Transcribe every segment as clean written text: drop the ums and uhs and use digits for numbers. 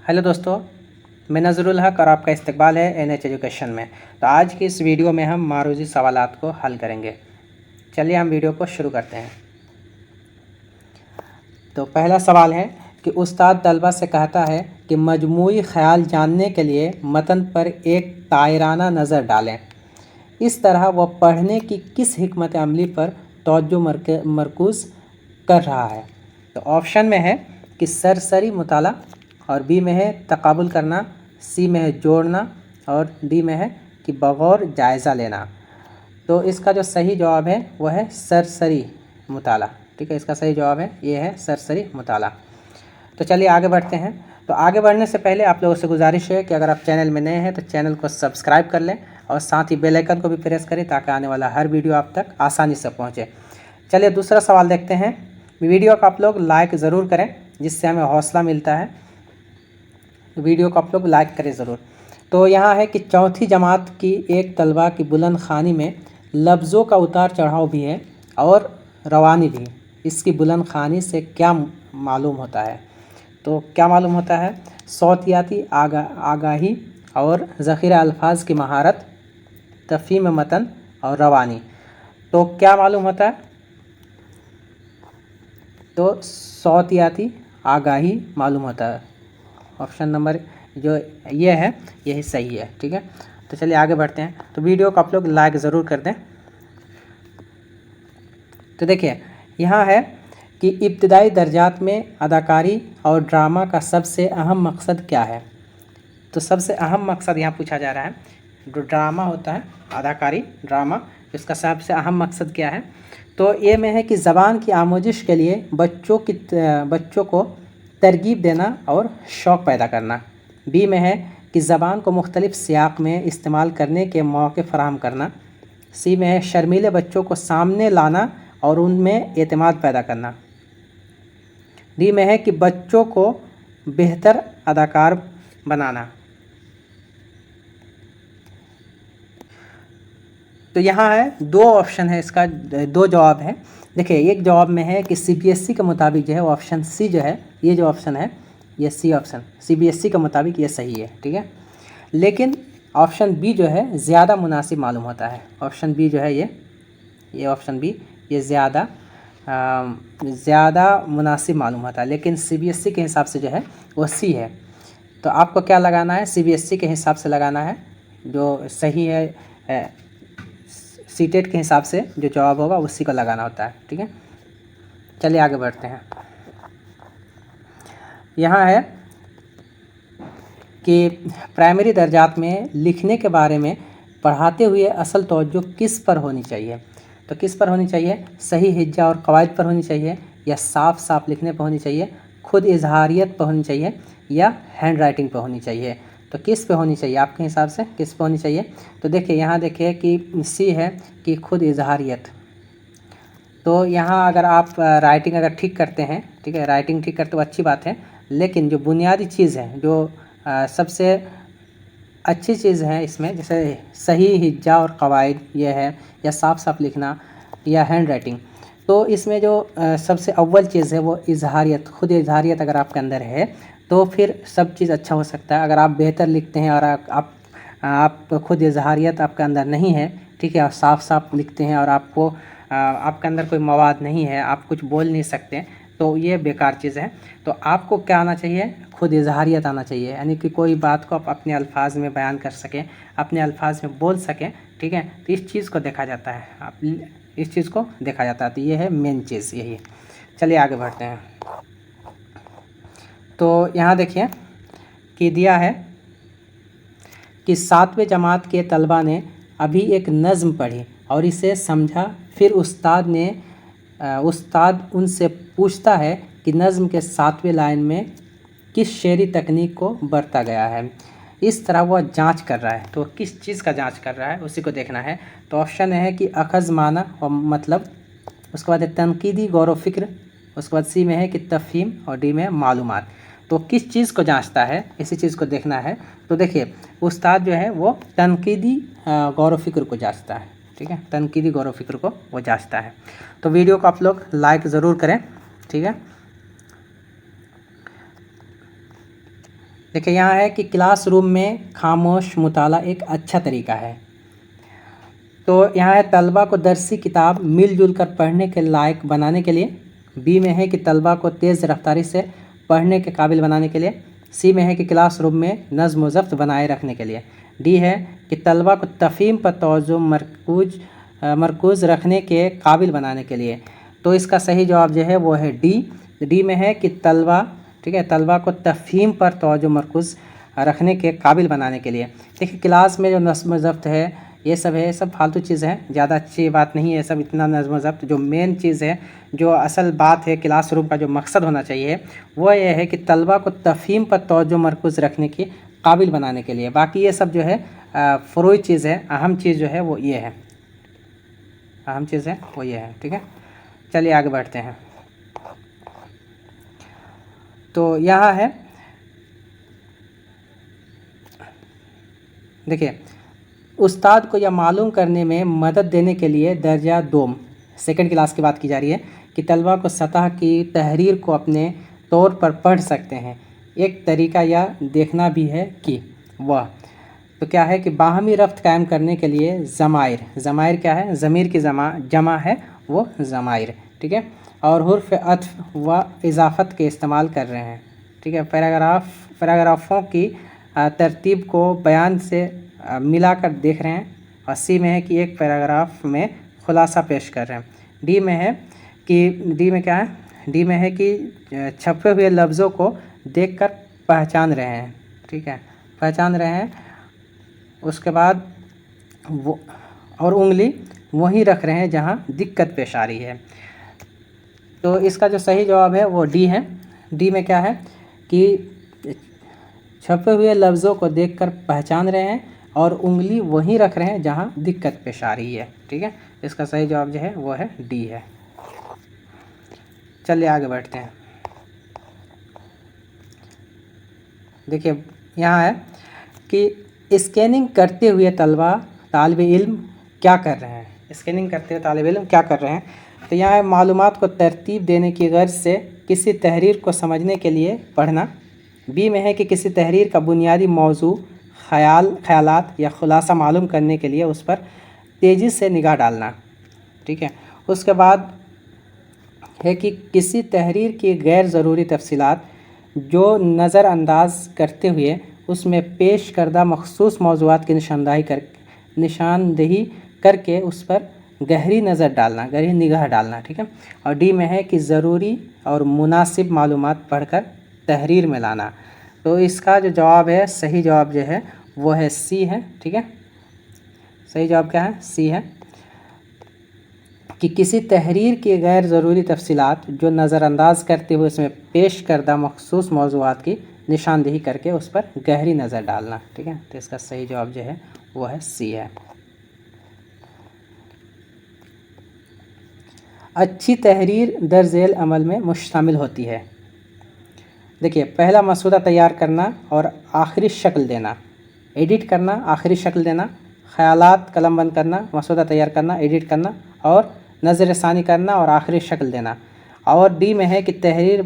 Hello दोस्तों, मैं नज़रुल हक और आपका इस्तकबाल है NH एजुकेशन में। तो आज की इस वीडियो में हम मारूजी सवालात को हल करेंगे। चलिए हम वीडियो को शुरू करते हैं। तो पहला सवाल है कि उस्ताद तलबा से कहता है कि मजमूई ख़याल जानने के लिए मतन पर एक तायराना नज़र डालें। इस तरह वह पढ़ने की किस हिकमत अमली पर तवज्जो मरकूज़ कर रहा है। तो ऑप्शन में है कि सरसरी मुताला, और बी में है तकाबुल करना, सी में है जोड़ना, और डी में है कि बगौर जायज़ा लेना। तो इसका जो सही जवाब है वह है सरसरी मुताला। ठीक है, इसका सही जवाब है ये है सरसरी मुताला। तो चलिए आगे बढ़ते हैं। तो आगे बढ़ने से पहले आप लोगों से गुजारिश है कि अगर आप चैनल में नए हैं तो चैनल को सब्सक्राइब कर लें और साथ ही बेल आइकन को भी प्रेस करें ताकि आने वाला हर वीडियो आप तक आसानी से पहुंचे। चलिए दूसरा सवाल देखते हैं। वीडियो को आप लोग लाइक ज़रूर करें जिससे हमें हौसला मिलता है। वीडियो को आप लोग लाइक करें ज़रूर। तो यहाँ है कि चौथी जमात की एक तलबा की बुलंद ख़ानी में लफ्ज़ों का उतार चढ़ाव भी है और रवानी भी। इसकी बुलंद ख़ानी से क्या मालूम होता है? तो क्या मालूम होता है? सौतियाती आगाही और ज़ख़ीरा अल्फाज की महारत, तफ़हीम मतन और रवानी। तो क्या मालूम होता है? तो सौतियाती आगाही मालूम होता है। ऑप्शन नंबर जो ये है यही सही है। ठीक है, तो चलिए आगे बढ़ते हैं। तो वीडियो को आप लोग लाइक ज़रूर कर दें। तो देखिए यहाँ है कि इब्तदाई दर्जात में अदाकारी और ड्रामा का सबसे अहम मकसद क्या है। तो सबसे अहम मकसद यहाँ पूछा जा रहा है। जो ड्रामा होता है, अदाकारी ड्रामा, इसका सबसे अहम मकसद क्या है? तो ये में है कि ज़बान की आमोजिश के लिए बच्चों को तरगीब देना और शौक़ पैदा करना। बी में है कि ज़बान को मुख्तलिफ़ सियाक़ में इस्तेमाल करने के मौके फ़राहम करना। सी में है शर्मीले बच्चों को सामने लाना और उनमें एतमाद पैदा करना। डी में है कि बच्चों को बेहतर अदाकार बनाना। तो यहाँ है दो ऑप्शन है, इसका दो जवाब है। देखिए एक जवाब में है कि CBSE के मुताबिक जो है ऑप्शन सी जो है, ये जो ऑप्शन है ये सी ऑप्शन CBSE के मुताबिक ये सही है। ठीक है, लेकिन ऑप्शन बी जो है ज़्यादा मुनासिब मालूम होता है। ऑप्शन बी जो है ये ऑप्शन बी ये ज़्यादा मुनासिब मालूम होता है, लेकिन CBSE के हिसाब से जो है वो सी है। तो आपको क्या लगाना है? CBSE के हिसाब से लगाना है। जो सही है सीटेट के हिसाब से जो जवाब होगा उसी को लगाना होता है। ठीक है, चलिए आगे बढ़ते हैं। यहाँ है कि प्राइमरी दर्जात में लिखने के बारे में पढ़ाते हुए असल तवज्जो किस पर होनी चाहिए? तो किस पर होनी चाहिए? सही हिज्जा और कवायद पर होनी चाहिए, या साफ साफ लिखने पर होनी चाहिए, खुद इजहारियत पर होनी चाहिए, या हैंड राइटिंग पर होनी चाहिए? तो किस पे होनी चाहिए आपके हिसाब से? किस पे होनी चाहिए? तो देखिए यहाँ देखिए कि सी है कि खुद इजहारियत। तो यहाँ अगर आप राइटिंग अगर ठीक करते हैं, ठीक है, राइटिंग ठीक करते हो अच्छी बात है, लेकिन जो बुनियादी चीज़ है, जो सबसे अच्छी चीज़ है इसमें, जैसे सही हिज्जा और कवायद ये है, या साफ साफ लिखना, या हैंड राइटिंग, तो इसमें जो सबसे अव्वल चीज़ है वो इजहारियत, खुद इजहारियत अगर आपके अंदर है तो फिर सब चीज़ अच्छा हो सकता है। अगर आप बेहतर लिखते हैं और आप खुद इजहारियत आपके अंदर नहीं है, ठीक है, और साफ साफ लिखते हैं और आपके अंदर कोई मवाद नहीं है, आप कुछ बोल नहीं सकते, तो ये बेकार चीज़ है। तो आपको क्या आना चाहिए? खुद इजहारियत आना चाहिए, यानी कि कोई बात को आप अपने अल्फाज में बयान कर सकें, अपने अल्फाज में बोल सकें। ठीक है, तो इस चीज़ को देखा जाता है, आप इस चीज़ को देखा जाता है। तो ये है मेन चीज़, यही है। चलिए आगे बढ़ते हैं। तो यहाँ देखिए कि दिया है कि 7वें जमात के तलबा ने अभी एक नज़्म पढ़ी और इसे समझा। फिर उस्ताद उनसे पूछता है कि नज़्म के 7वें लाइन में किस शेरी तकनीक को बरता गया है। इस तरह वह जांच कर रहा है। तो किस चीज़ का जांच कर रहा है उसी को देखना है। तो ऑप्शन है कि अखज़ माना और मतलब, उसके बाद है तनकीदी गौर व फिक्र, उसके बाद सी में है कि तफ़हीम, और डी में है मालूमात। तो किस चीज़ को जांचता है, इसी चीज़ को देखना है। तो देखिए उस्ताद जो है वो तनकीदी गौर व फिक्र को जांचता है। ठीक है, तनकीदी गौर व फिक्र को वो जांचता है। तो वीडियो को आप लोग लाइक ज़रूर करें। ठीक है, देखिए यहाँ है कि क्लास रूम में खामोश मुताला एक अच्छा तरीका है। तो यहाँ है तलबा को दरसी किताब मिलजुल कर पढ़ने के लायक बनाने के लिए। बी में है कि तलबा को तेज़ रफ्तारी से पढ़ने के काबिल बनाने के लिए। सी में है कि क्लास रूम में नज़्म व ज़ब्त बनाए रखने के लिए। डी है कि तलबा को तफ़हीम पर तवज्जो मरकूज़ रखने के काबिल बनाने के लिए। तो इसका सही जवाब जो है वो है डी। डी में है कि तलबा, ठीक है, तलबा को तफ़हीम पर तवज्जो मरकूज़ रखने के काबिल बनाने के लिए। देखिए क्लास में जो नज़्म ज़ब्त है ये सब है, ये सब फालतू चीज़ है, ज़्यादा अच्छी बात नहीं है। सब इतना नज़्म ज़ब्त जो मेन चीज़ है, जो असल बात है, क्लास रूम का जो मकसद होना चाहिए वो ये है कि तलबा को तफ़हीम पर तवज्जो मरकूज़ रखने की काबिल बनाने के लिए। बाकी ये सब जो है फ़ुरूई चीज़ है, अहम चीज़ जो है वो ये है, अहम चीज़ है वो ये है। ठीक है, चलिए आगे बढ़ते हैं। तो यहाँ है, देखिए उस्ताद को यह मालूम करने में मदद देने के लिए दर्जा दोम सेकंड क्लास की बात की जा रही है कि तलबा को सतह की तहरीर को अपने तौर पर पढ़ सकते हैं। एक तरीका यह देखना भी है कि वह, तो क्या है कि बाहमी रफ्त कायम करने के लिए ज़माइर क्या है, ज़मीर की जमा है वो ज़माइर, ठीक है, और हुर्फ़ अत्फ़ व इज़ाफ़त के इस्तेमाल कर रहे हैं। ठीक है, पैराग्राफ़ों की तरतीब को बयान से मिलाकर देख रहे हैं। और सी में है कि एक पैराग्राफ में खुलासा पेश कर रहे हैं। डी में है कि डी में क्या है, डी में है कि छपे हुए लफ्ज़ों को देखकर पहचान रहे हैं। ठीक है, पहचान रहे हैं, उसके बाद वो और उंगली वहीं रख रहे हैं जहां दिक्कत पेश आ रही है। तो इसका जो सही जवाब है वो डी है। डी में क्या है कि छपे हुए लफ्ज़ों को देखकर पहचान रहे हैं और उंगली वहीं रख रहे हैं जहां दिक्कत पेश आ रही है। ठीक है, इसका सही जवाब जो है वो है डी है। चलिए आगे बढ़ते हैं। देखिए यहाँ है कि स्कैनिंग करते हुए तालिब इल्म क्या कर रहे हैं, स्कैनिंग करते हुए तालिब इल्म क्या कर रहे हैं। तो यहाँ है मालूमात को तरतीब देने की गर्ज से किसी तहरीर को समझने के लिए पढ़ना। बी में है कि किसी तहरीर का बुनियादी मौजू, ख़यालात या खुलासा मालूम करने के लिए उस पर तेज़ी से निगाह डालना। ठीक है, उसके बाद है कि किसी तहरीर की गैर ज़रूरी तफसीलात जो नज़रअंदाज करते हुए उसमें पेश करदा मखसूस मौज़ूआत की निशानदेही करके उस पर गहरी निगाह डालना। ठीक है, और डी में है कि ज़रूरी और मुनासिब मालूमात पढ़कर तहरीर में लाना। तो इसका जो जवाब है, सही जवाब जो है वो है सी है। ठीक है, सही जवाब क्या है, सी है कि किसी तहरीर की गैर ज़रूरी तफसीलात जो नज़रअंदाज करते हुए उसमें पेश करदा मखसूस मौज़ूआत की निशानदेही करके उस पर गहरी नज़र डालना। ठीक है, तो इसका सही जवाब जो है वो है सी है। अच्छी तहरीर दरज़ेल अमल में मुश्तमिल होती है। देखिए, पहला मसूदा तैयार करना और आखिरी शक्ल देना, एडिट करना, आखिरी शक्ल देना, ख़यालात कलमबंद करना, मसूदा तैयार करना, एडिट करना और नज़र सानी करना और आखिरी शक्ल देना। और डी में है कि तहरीर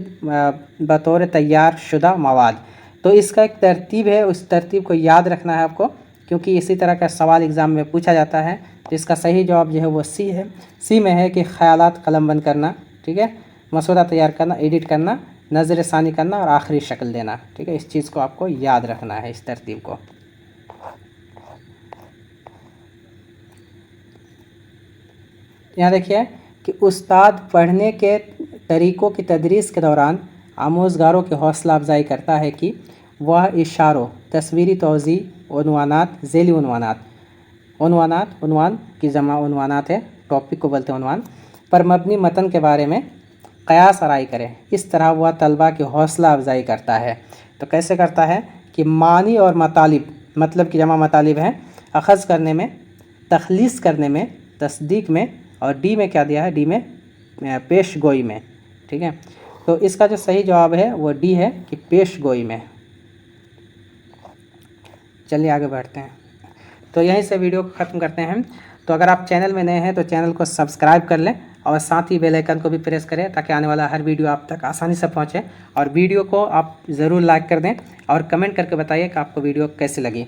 बतौर तैयार शुदा मवाद। तो इसका एक तरतीब है, उस तरतीब को याद रखना है आपको, क्योंकि इसी तरह का सवाल एग्ज़ाम में पूछा जाता है। तो इसका सही जवाब जो है वो सी है। सी में है कि ख़यालात कलमबंद करना, ठीक है, मसूदा तैयार करना, एडिट करना, नज़र सानी करना और आखिरी शक्ल देना। ठीक है, इस चीज़ को आपको याद रखना है, इस तरतीब को। यहाँ देखिए कि उस्ताद पढ़ने के तरीक़ों की तदरीस के दौरान आमोज़गारों की हौसला अफजाई करता है कि वह इशारों, तस्वीरी तोज़ी, उन्वानात, ज़ेली उन्वान की जमा उन्वानात है, टॉपिक को बोलते हैं उन्वान, पर मबनी मतन के बारे में क़यास आराई करें। इस तरह वह तलबा की हौसला अफजाई करता है। तो कैसे करता है कि मानी और मतालिब, मतलब की जमा मतालिब हैं, अख़ज़ करने में, तख़लीस करने में, तस्दीक में, और डी में क्या दिया है, डी में पेश गोई में। ठीक है, तो इसका जो सही जवाब है वो डी है कि पेश गोई में। चलिए आगे बढ़ते हैं। तो यहीं से वीडियो को ख़त्म करते हैं। तो अगर आप चैनल में नए हैं तो चैनल को सब्सक्राइब कर लें और साथ ही बेल आइकन को भी प्रेस करें ताकि आने वाला हर वीडियो आप तक आसानी से पहुंचे। और वीडियो को आप ज़रूर लाइक कर दें और कमेंट करके बताइए कि आपको वीडियो कैसी लगी।